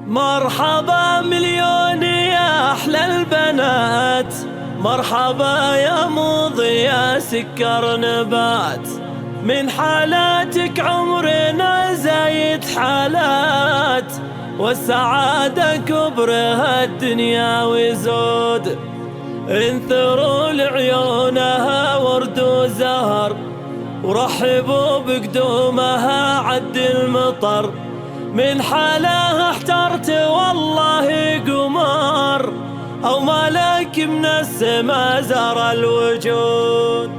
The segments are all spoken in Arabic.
مرحبا مليون يا أحلى البنات، مرحبا يا مضي يا سكر نبات. من حالاتك عمرنا زايد حالات، والسعادة كبرها الدنيا وزود. انثروا لعيونها ورد وزهر، ورحبوا بقدومها عد المطر. من حالها احترت والله قمر، أو ملك من السما زار الوجود.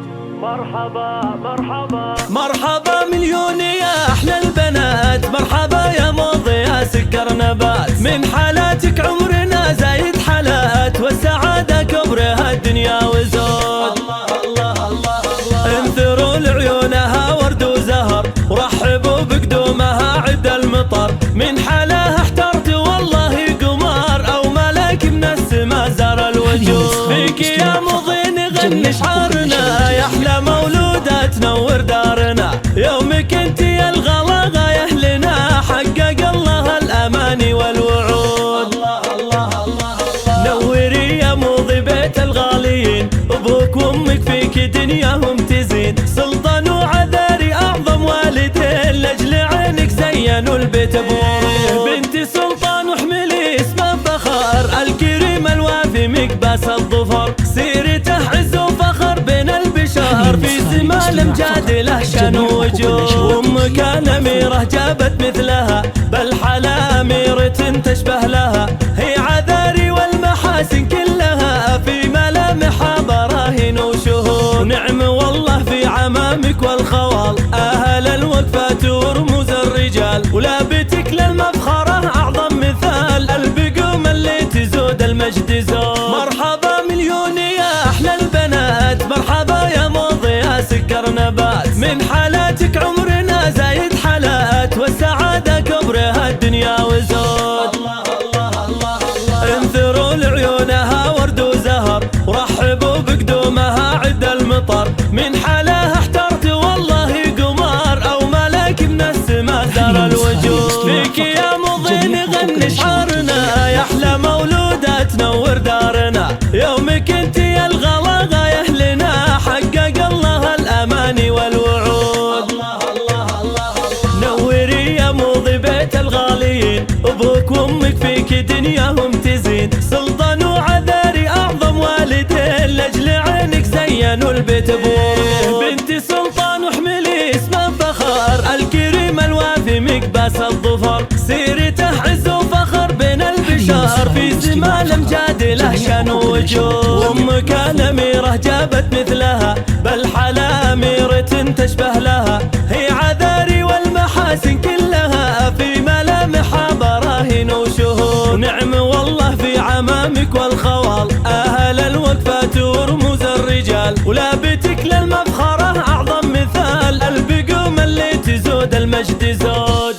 مرحبا مرحبا مرحبا مليون يا أحلى البنات، مرحبا يا مضي يا سكر نبات. من حالاتك عمرنا زايد حالات، والسعادة كبرها الدنيا وزود. الله الله الله الله. انثروا لعيونها ورد وزهر، ورحبوا بقدومها عد المطر. من حالها احترت والله قمر، أو ملك من السما زار الوجود. فيك يا مضي نغني شعارنا، يا أحلى مولودة تنور دارنا. يومك انت يا الغلا غاية لنا، حقق الله الأماني والوعود. الله الله الله الله. نوري يا مضي بيت الغاليين، أبوك وأمك فيك دنياهم تزين. سلطان وعذاري أعظم والدين، لأجل عينك زينوا البيت بورود. بنت سلطان واحملي اسم الفخر، الكريم الوافي مقباس الظفر. سيرته عز وفخر بين البشر، في سما الامجاد له شان ووجود. أمك الأميرة جابت مثلها، بل حلا أميرة تشبه لها. هي عذاري والمحاسن كلها، في ملامحها براهين وشهود. نعم والله في عمامك والخوال، أهل الوقفات ورموز الرجال. ولابتك للمفخرة أعظم مثال، البقوم اللي تزود المجد زود. مرحبا مليون يا أحلى البنات، مرحبا يا مضي يا سكر نبات. من حالاتك عمرنا زايد حالات، والسعادة كبرها الدنيا وزود. الله الله الله الله. انثروا لعيونها ورد وزهر، ورحبوا بقدومها عد المطر. من حالها احترت والله قمر، أو ملك من السما زار الوجود. فيك يا مضي نغني شعارنا، يا أحلى مولودة تنور دارنا. يومك انت يا الغلا غاية لنا، حقق الله الأماني والوعود. الله الله الله الله. نوري يا مضي بيت الغاليين، أبوك وأمك فيك دنياهم تزين. سلطان وعذاري أعظم والدين، لأجل عينك زينوا البيت بورود. بنت سلطان واحملي اسم الفخر، الكريم الوافي مقباس الظفر. سيرته عز وفخر بين البشر، في سما الامجاد له شان ووجود. أمك الأميرة جابت مثلها، بل حلا أميرة تشبه لها. هي عذاري والمحاسن كلها، في ملامحها براهين وشهود. نعم والله في عمامك والخوال، أهل الوقفات ورموز الرجال. ولابتك للمفخرة أعظم مثال، البقوم اللي تزود المجد زود.